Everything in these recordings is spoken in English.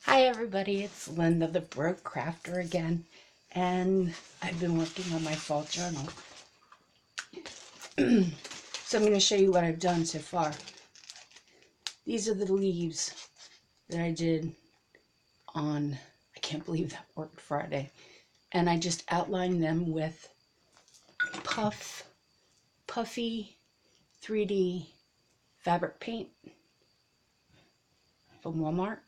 Hi everybody, it's Linda the Broke Crafter again, and I've been working on my fall journal. So I'm going to show you what I've done so far. These are the leaves that I did on, I can't believe that worked, Friday. And I just outlined them with puffy 3D fabric paint from Walmart,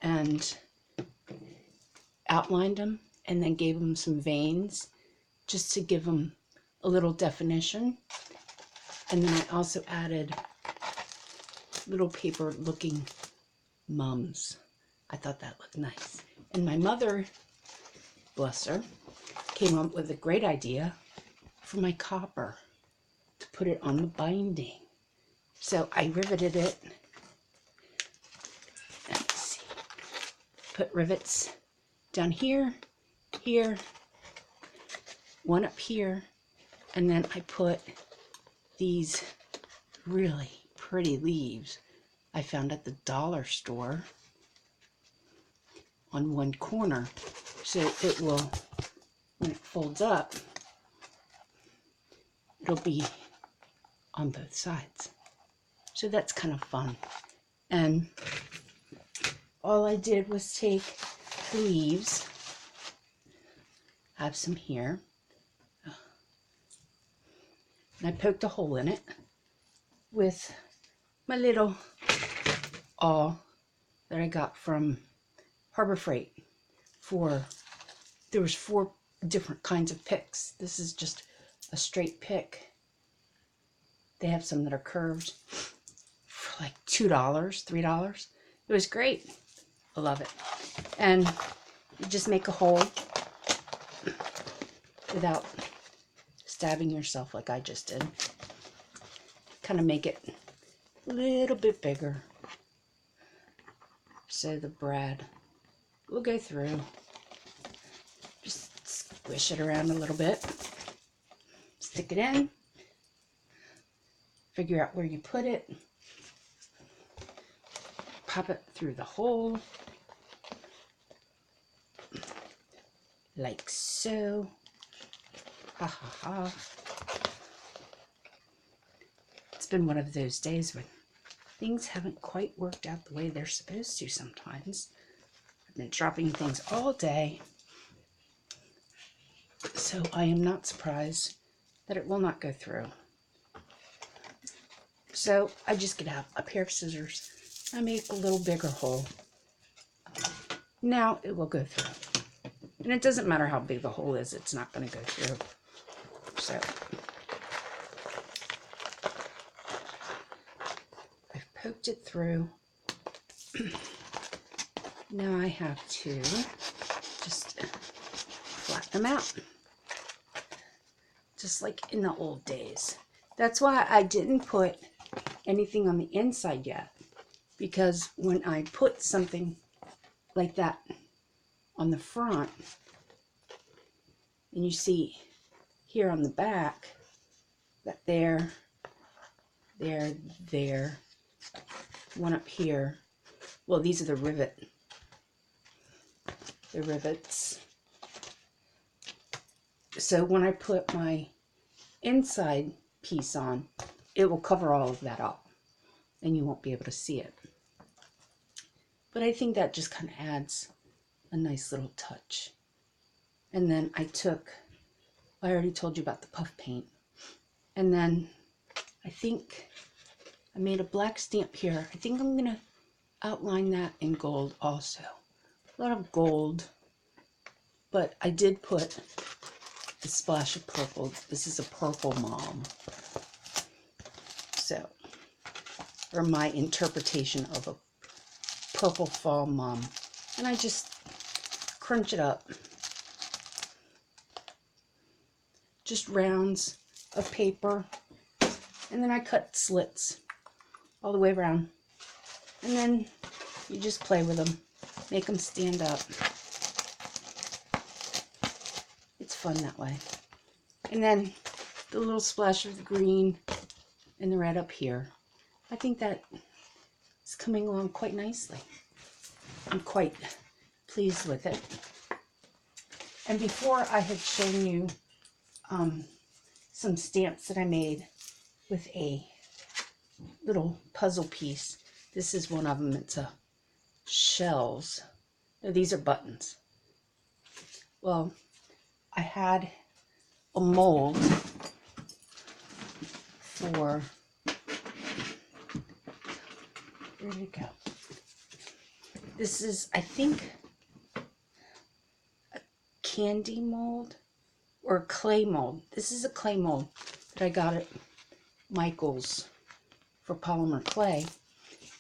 and outlined them and then gave them some veins just to give them a little definition. And then I also added little paper looking mums. I thought that looked nice. And my mother, bless her, came up with a great idea for my copper to put it on the binding. So I riveted it. Let's see. Put rivets down here, here, one up here, and then I put these really pretty leaves I found at the dollar store on one corner, so it will, when it folds up, it'll be on both sides. So that's kind of fun. And all I did was take the leaves, have some here, and I poked a hole in it with my little awl that I got from Harbor Freight. There was 4 different kinds of picks. This is just a straight pick. They have some that are curved for like $2, $3. It was great. I love it. And you just make a hole without stabbing yourself like I just did. Kind of make it a little bit bigger so the brad will go through. Just squish it around a little bit. Stick it in. Figure out where you put it. Pop it through the hole. Like so. Ha ha ha. It's been one of those days when things haven't quite worked out the way they're supposed to sometimes. I've been dropping things all day, so I am not surprised that it will not go through. So I just get out a pair of scissors. I make a little bigger hole. Now it will go through. And it doesn't matter how big the hole is, it's not going to go through. So I've poked it through. Now I have to just flatten them out. Just like in the old days. That's why I didn't put anything on the inside yet. Because when I put something like that on the front, and you see here on the back that there, one up here. Well, these are the rivets. So when I put my inside piece on, it will cover all of that up and you won't be able to see it. But I think that just kind of adds a nice little touch. And then I already told you about the puff paint. And then I think I made a black stamp here. I think I'm going to outline that in gold also. A lot of gold, but I did put a splash of purple. This is a purple mom. So, or my interpretation of a purple fall mom. And I just crunch it up. Just rounds of paper. And then I cut slits all the way around. And then you just play with them. Make them stand up. It's fun that way. And then the little splash of the green and the red up here. I think that is coming along quite nicely. I'm quite pleased with it. And before I had shown you some stamps that I made with a little puzzle piece. This is one of them. It's a shells. No, these are buttons. Well, I had a mold for, where did it go? This is, I think, a candy mold or a clay mold. This is a clay mold that I got at Michael's for polymer clay.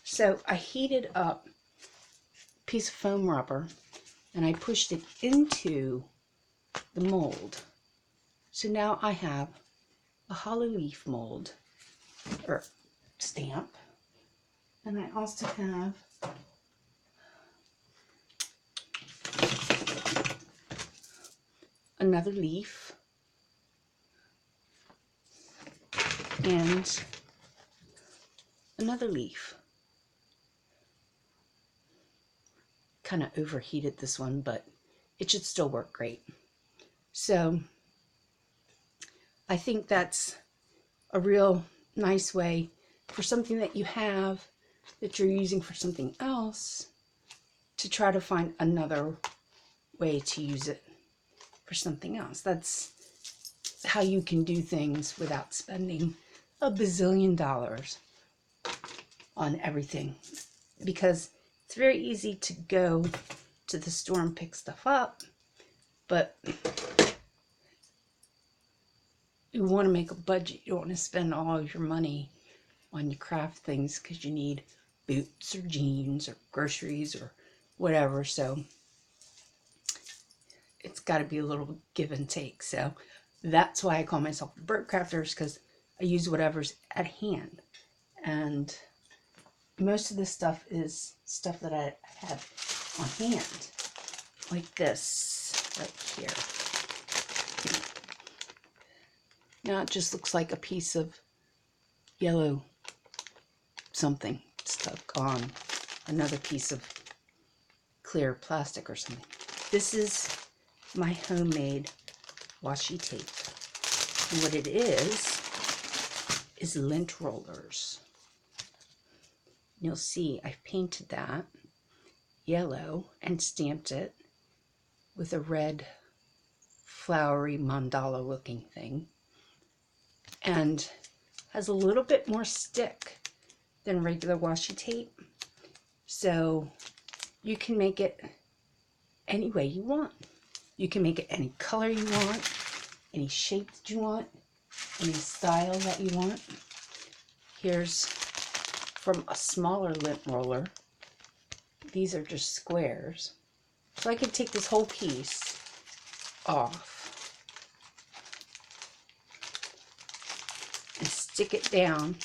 So I heated up a piece of foam rubber and I pushed it into the mold. So now I have a hollow leaf mold or stamp, and I also have another leaf and another leaf. Kind of overheated this one, but it should still work great. So I think that's a real nice way for something that you have that you're using for something else to try to find another way to use it for something else. That's how you can do things without spending a bazillion dollars on everything, because it's very easy to go to the store and pick stuff up, but you want to make a budget. You don't want to spend all of your money on your craft things because you need boots or jeans or groceries or whatever. So it's got to be a little give and take. So that's why I call myself Bird Crafters, because I use whatever's at hand. And most of this stuff is stuff that I have on hand, like this right here. Now it just looks like a piece of yellow something stuck on another piece of clear plastic or something. This is my homemade washi tape. And what it is lint rollers. You'll see I've painted that yellow and stamped it with a red flowery mandala looking thing, and has a little bit more stick than regular washi tape, so you can make it any way you want. You can make it any color you want, any shape that you want, any style that you want. Here's from a smaller lint roller. These are just squares, so I could take this whole piece off and stick it down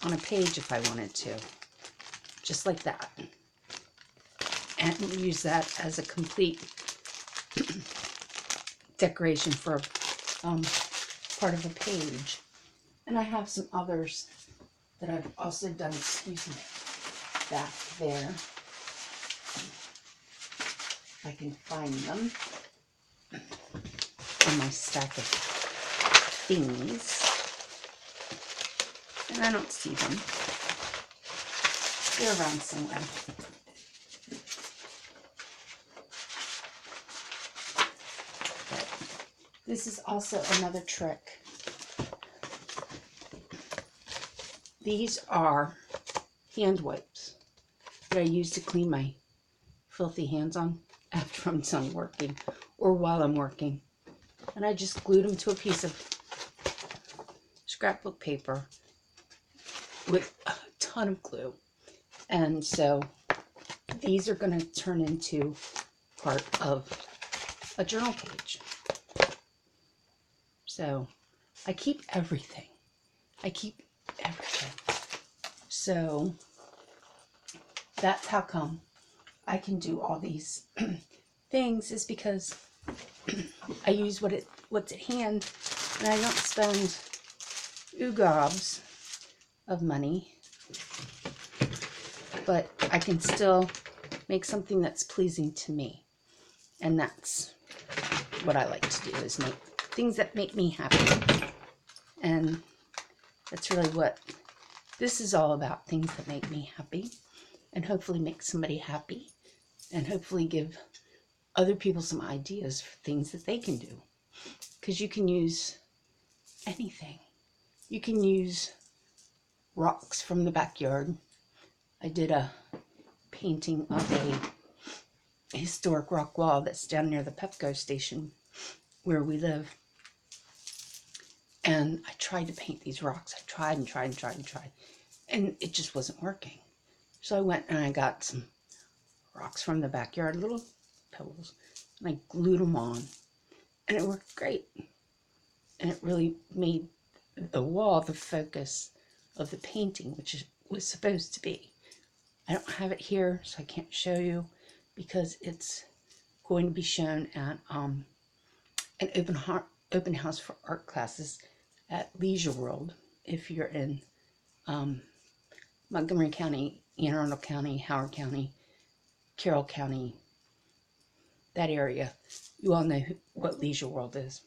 on a page if I wanted to, just like that, and use that as a complete decoration for part of a page. And I have some others that I've also done, excuse me, back there. If I can find them in my stack of thingies. And I don't see them. They're around somewhere. But this is also another trick. These are hand wipes that I use to clean my filthy hands on after I'm done working or while I'm working. And I just glued them to a piece of scrapbook paper with a ton of glue. And so these are going to turn into part of a journal page. So I keep everything. I keep everything. So that's how come I can do all these things, is because I use what's at hand, and I don't spend gobs of money, but I can still make something that's pleasing to me. And that's what I like to do, is make things that make me happy. And that's really what this is all about, things that make me happy, and hopefully make somebody happy, and hopefully give other people some ideas for things that they can do. Because you can use anything. You can use rocks from the backyard. I did a painting of a historic rock wall that's down near the Pepco station where we live. And I tried to paint these rocks. I tried and tried and tried and tried. And it just wasn't working. So I went and I got some rocks from the backyard, little pebbles, and I glued them on. And it worked great. And it really made the wall the focus of the painting, which it was supposed to be. I don't have it here, so I can't show you, because it's going to be shown at an open house for art classes at Leisure World. If you're in Montgomery County, Anne Arundel County, Howard County, Carroll County, that area, you all know what Leisure World is.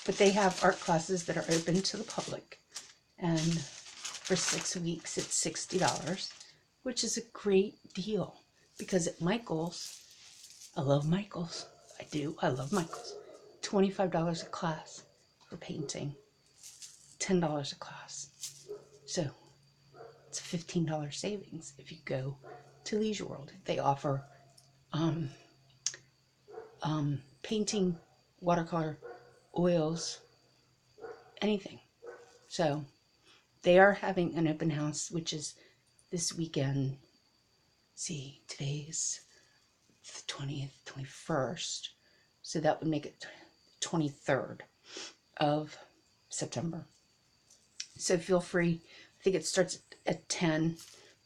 But they have art classes that are open to the public, and for 6 weeks it's $60, which is a great deal, because at Michael's, I love Michael's, I do, I love Michael's, $25 a class for painting, $10 a class, so it's a $15 savings if you go to Leisure World. They offer painting, watercolor, oils, anything. So they are having an open house, which is this weekend. See, today's the 20th, 21st. So that would make it 23rd of September. So feel free. I think it starts at 10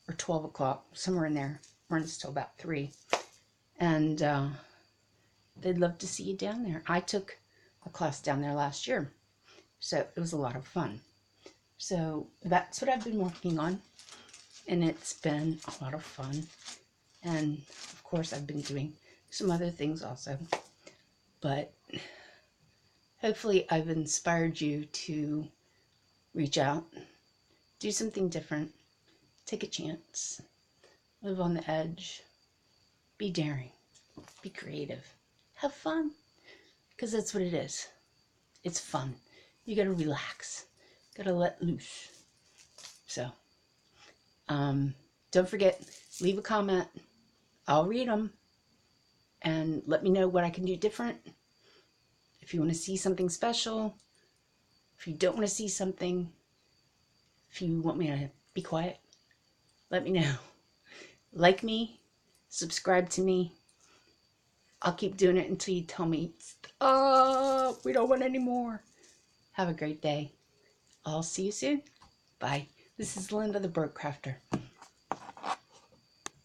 or 12 o'clock, somewhere in there. Runs till about 3. And they'd love to see you down there. I took a class down there last year, so it was a lot of fun. So that's what I've been working on, and it's been a lot of fun. And of course I've been doing some other things also, but hopefully I've inspired you to reach out, do something different, take a chance, live on the edge, be daring, be creative, have fun, because that's what it is. It's fun. You gotta relax, gotta let loose. So don't forget, leave a comment. I'll read them, and let me know what I can do different. If you want to see something special, if you don't want to see something, if you want me to be quiet, let me know. Like me, subscribe to me. I'll keep doing it until you tell me, stop, we don't want any more. Have a great day. I'll see you soon. Bye. This is Linda the Bird Crafter.